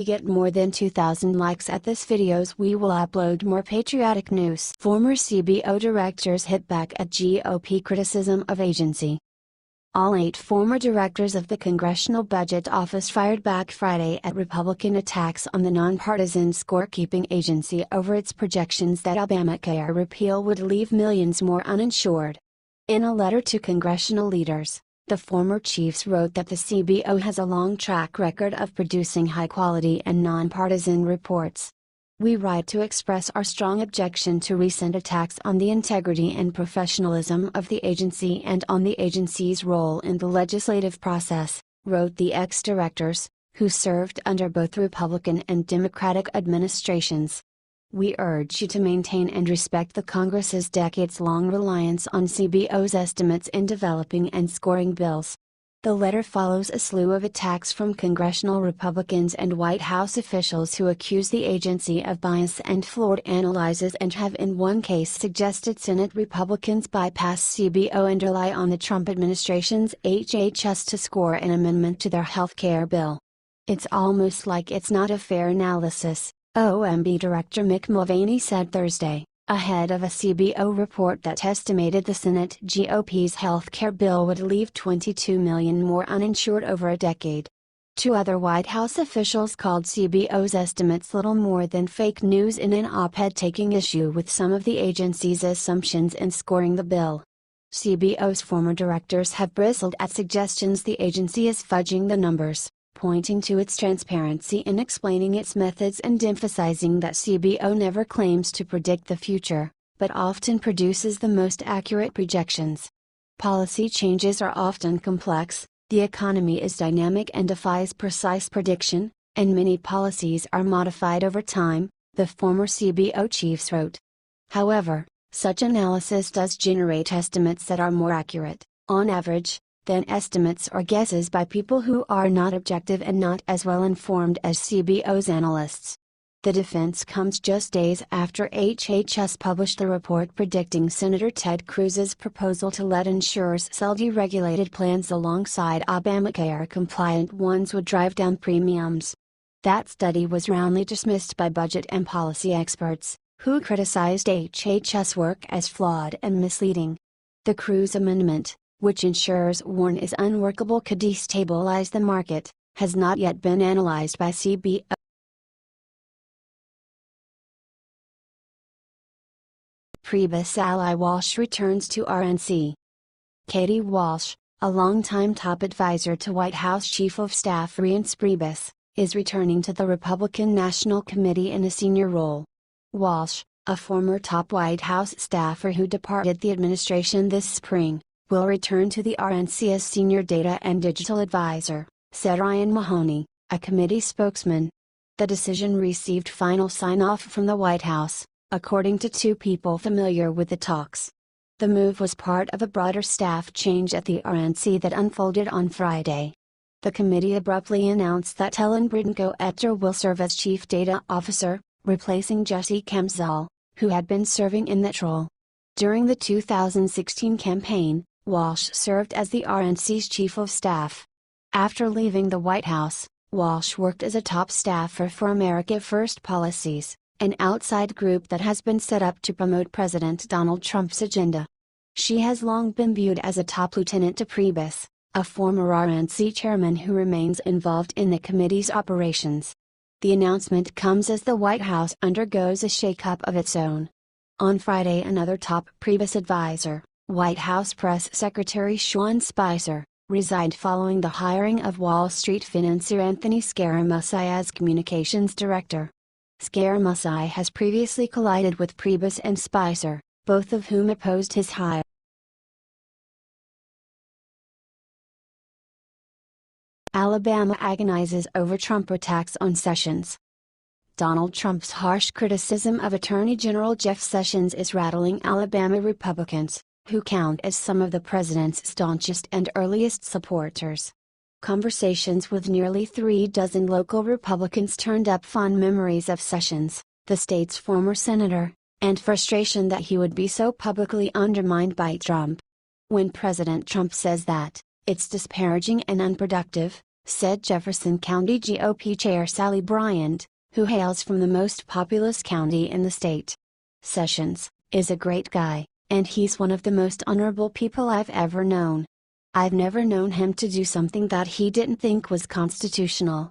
We get more than 2,000 likes at this videos, we will upload more patriotic news. Former CBO directors hit back at GOP criticism of agency. All 8 former directors of the Congressional Budget Office fired back Friday at Republican attacks on the nonpartisan scorekeeping agency over its projections that Obamacare repeal would leave millions more uninsured. In a letter to congressional leaders, the former chiefs wrote that the CBO has a long track record of producing high-quality and nonpartisan reports. We write to express our strong objection to recent attacks on the integrity and professionalism of the agency and on the agency's role in the legislative process, wrote the ex-directors, who served under both Republican and Democratic administrations. We urge you to maintain and respect the Congress's decades-long reliance on CBO's estimates in developing and scoring bills. The letter follows a slew of attacks from congressional Republicans and White House officials who accuse the agency of bias and flawed analyses and have in one case suggested Senate Republicans bypass CBO and rely on the Trump administration's HHS to score an amendment to their health care bill. It's almost like it's not a fair analysis, OMB Director Mick Mulvaney said Thursday, ahead of a CBO report that estimated the Senate GOP's health care bill would leave 22 million more uninsured over a decade. 2 other White House officials called CBO's estimates little more than fake news in an op-ed taking issue with some of the agency's assumptions in scoring the bill. CBO's former directors have bristled at suggestions the agency is fudging the numbers, pointing to its transparency in explaining its methods and emphasizing that CBO never claims to predict the future, but often produces the most accurate projections. Policy changes are often complex, the economy is dynamic and defies precise prediction, and many policies are modified over time, the former CBO chiefs wrote. However, such analysis does generate estimates that are more accurate, on average, than estimates or guesses by people who are not objective and not as well informed as CBO's analysts. The defense comes just days after HHS published a report predicting Senator Ted Cruz's proposal to let insurers sell deregulated plans alongside Obamacare-compliant ones would drive down premiums. That study was roundly dismissed by budget and policy experts, who criticized HHS work as flawed and misleading. The Cruz amendment, which insurers warn is unworkable, could destabilize the market, has not yet been analyzed by CBO. Priebus ally Walsh returns to RNC. Katie Walsh, a longtime top advisor to White House Chief of Staff Reince Priebus, is returning to the Republican National Committee in a senior role. Walsh, a former top White House staffer who departed the administration this spring, will return to the RNC as Senior Data and Digital Advisor, said Ryan Mahoney, a committee spokesman. The decision received final sign-off from the White House, according to 2 people familiar with the talks. The move was part of a broader staff change at the RNC that unfolded on Friday. The committee abruptly announced that Helen Bridenko-Etter will serve as Chief Data Officer, replacing Jesse Kamzal, who had been serving in that role. During the 2016 campaign, Walsh served as the RNC's Chief of Staff. After leaving the White House, Walsh worked as a top staffer for America First Policies, an outside group that has been set up to promote President Donald Trump's agenda. She has long been viewed as a top lieutenant to Priebus, a former RNC chairman who remains involved in the committee's operations. The announcement comes as the White House undergoes a shakeup of its own. On Friday, another top Priebus advisor, White House Press Secretary Sean Spicer, resigned following the hiring of Wall Street financier Anthony Scaramucci as communications director. Scaramucci has previously collided with Priebus and Spicer, both of whom opposed his hire. Alabama agonizes over Trump attacks on Sessions. Donald Trump's harsh criticism of Attorney General Jeff Sessions is rattling Alabama Republicans, who count as some of the president's staunchest and earliest supporters. Conversations with nearly 36 local Republicans turned up fond memories of Sessions, the state's former senator, and frustration that he would be so publicly undermined by Trump. When President Trump says that, it's disparaging and unproductive, said Jefferson County GOP Chair Sally Bryant, who hails from the most populous county in the state. Sessions is a great guy, and he's one of the most honorable people I've ever known. I've never known him to do something that he didn't think was constitutional.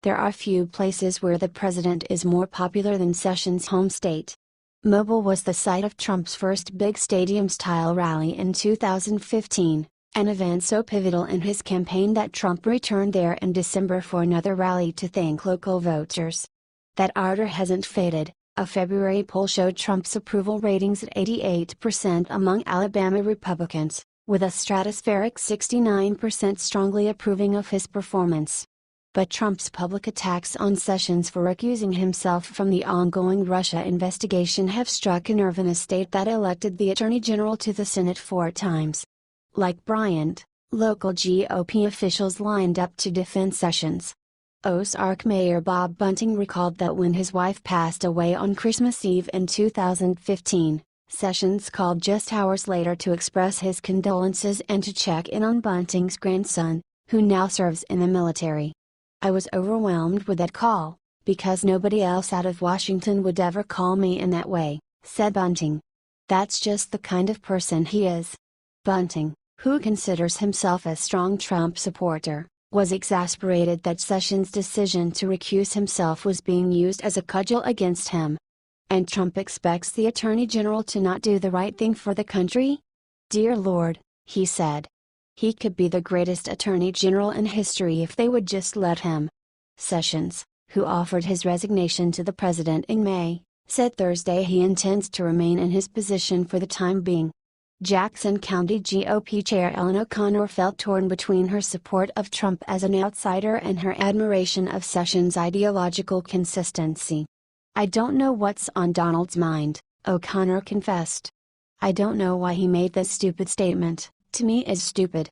There are few places where the president is more popular than Sessions' home state. Mobile was the site of Trump's first big stadium-style rally in 2015, an event so pivotal in his campaign that Trump returned there in December for another rally to thank local voters. That ardor hasn't faded. A February poll showed Trump's approval ratings at 88% among Alabama Republicans, with a stratospheric 69% strongly approving of his performance. But Trump's public attacks on Sessions for recusing himself from the ongoing Russia investigation have struck a nerve in a state that elected the Attorney General to the Senate 4 times. Like Bryant, local GOP officials lined up to defend Sessions. Ozark Mayor Bob Bunting recalled that when his wife passed away on Christmas Eve in 2015, Sessions called just hours later to express his condolences and to check in on Bunting's grandson, who now serves in the military. I was overwhelmed with that call, because nobody else out of Washington would ever call me in that way, said Bunting. That's just the kind of person he is. Bunting, who considers himself a strong Trump supporter, was exasperated that Sessions' decision to recuse himself was being used as a cudgel against him. And Trump expects the Attorney General to not do the right thing for the country? Dear Lord, he said. He could be the greatest Attorney General in history if they would just let him. Sessions, who offered his resignation to the president in May, said Thursday he intends to remain in his position for the time being. Jackson County GOP Chair Ellen O'Connor felt torn between her support of Trump as an outsider and her admiration of Sessions' ideological consistency. I don't know what's on Donald's mind, O'Connor confessed. I don't know why he made this stupid statement. To me it's stupid.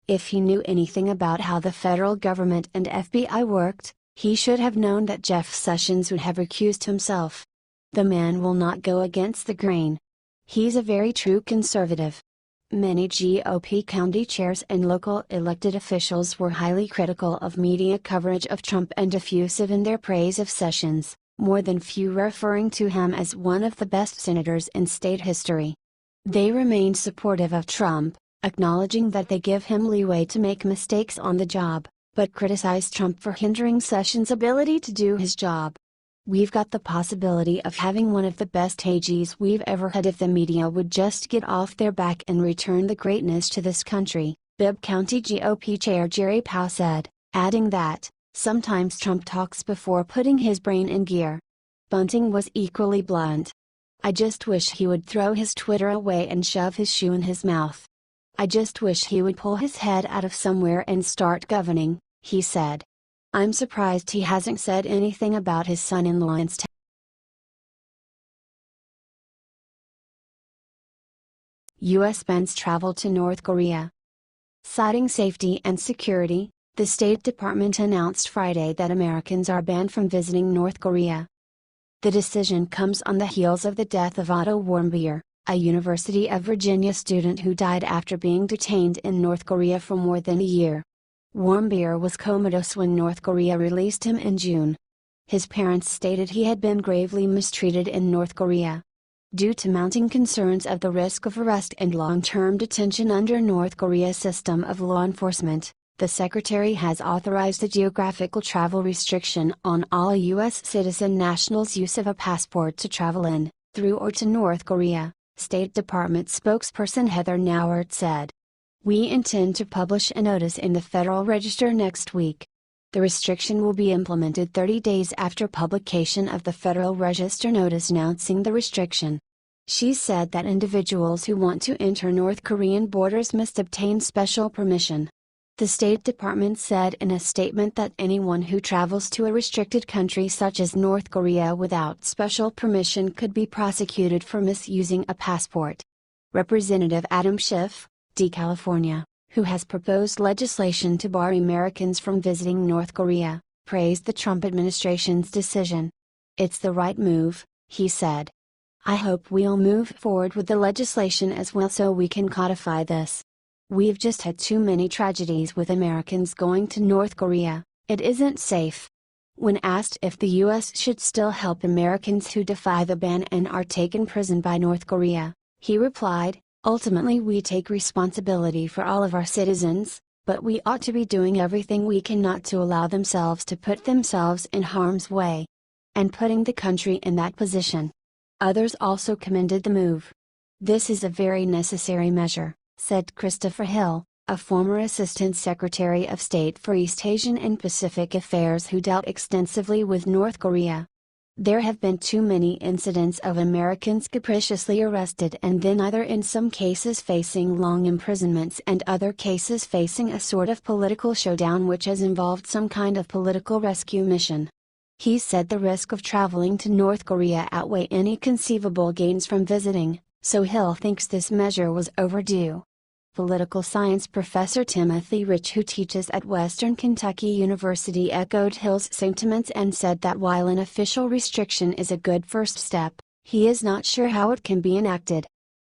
If he knew anything about how the federal government and FBI worked, he should have known that Jeff Sessions would have recused himself. The man will not go against the grain. He's a very true conservative. Many GOP county chairs and local elected officials were highly critical of media coverage of Trump and effusive in their praise of Sessions, more than few referring to him as one of the best senators in state history. They remained supportive of Trump, acknowledging that they give him leeway to make mistakes on the job, but criticized Trump for hindering Sessions' ability to do his job. We've got the possibility of having one of the best AGs we've ever had if the media would just get off their back and return the greatness to this country, Bibb County GOP Chair Jerry Powell said, adding that, sometimes Trump talks before putting his brain in gear. Bunting was equally blunt. I just wish he would throw his Twitter away and shove his shoe in his mouth. I just wish he would pull his head out of somewhere and start governing, he said. I'm surprised he hasn't said anything about his son-in-law instead. U.S. bans travel to North Korea. Citing safety and security, the State Department announced Friday that Americans are banned from visiting North Korea. The decision comes on the heels of the death of Otto Warmbier, a University of Virginia student who died after being detained in North Korea for more than a year. Warmbier was comatose when North Korea released him in June. His parents stated he had been gravely mistreated in North Korea. Due to mounting concerns of the risk of arrest and long-term detention under North Korea's system of law enforcement, the Secretary has authorized a geographical travel restriction on all U.S. citizen nationals' use of a passport to travel in, through or to North Korea, State Department spokesperson Heather Nauert said. We intend to publish a notice in the Federal Register next week. The restriction will be implemented 30 days after publication of the Federal Register notice announcing the restriction. She said that individuals who want to enter North Korean borders must obtain special permission. The State Department said in a statement that anyone who travels to a restricted country such as North Korea without special permission could be prosecuted for misusing a passport. Representative Adam Schiff, D. California, who has proposed legislation to bar Americans from visiting North Korea, praised the Trump administration's decision. It's the right move, he said. I hope we'll move forward with the legislation as well so we can codify this. "We've just had too many tragedies with Americans going to North Korea, it isn't safe." When asked if the US should still help Americans who defy the ban and are taken prison by North Korea, he replied, "Ultimately we take responsibility for all of our citizens, but we ought to be doing everything we can not to allow themselves to put themselves in harm's way, and putting the country in that position." Others also commended the move. "This is a very necessary measure," said Christopher Hill, a former Assistant Secretary of State for East Asian and Pacific Affairs who dealt extensively with North Korea. "There have been too many incidents of Americans capriciously arrested and then either in some cases facing long imprisonments and other cases facing a sort of political showdown which has involved some kind of political rescue mission." He said the risk of traveling to North Korea outweigh any conceivable gains from visiting, so Hill thinks this measure was overdue. Political science professor Timothy Rich, who teaches at Western Kentucky University, echoed Hill's sentiments and said that while an official restriction is a good first step, he is not sure how it can be enacted.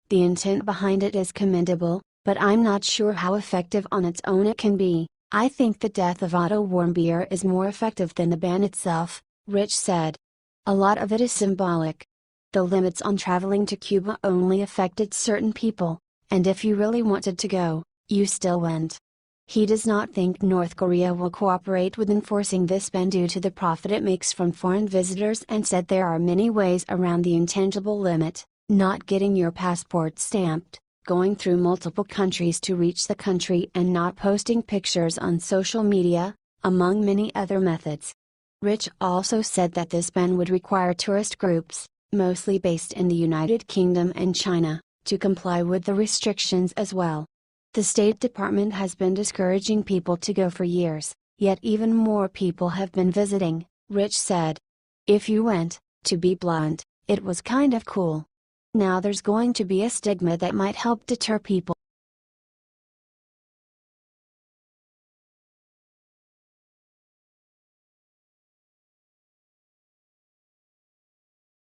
"The intent behind it is commendable, but I'm not sure how effective on its own it can be. I think the death of Otto Warmbier is more effective than the ban itself," Rich said. "A lot of it is symbolic. The limits on traveling to Cuba only affected certain people, and if you really wanted to go, you still went." He does not think North Korea will cooperate with enforcing this ban due to the profit it makes from foreign visitors and said there are many ways around the intangible limit: not getting your passport stamped, going through multiple countries to reach the country, and not posting pictures on social media, among many other methods. Rich also said that this ban would require tourist groups, mostly based in the United Kingdom and China, to comply with the restrictions as well. "The State Department has been discouraging people to go for years, yet even more people have been visiting," Rich said. "If you went, to be blunt, it was kind of cool. Now there's going to be a stigma that might help deter people."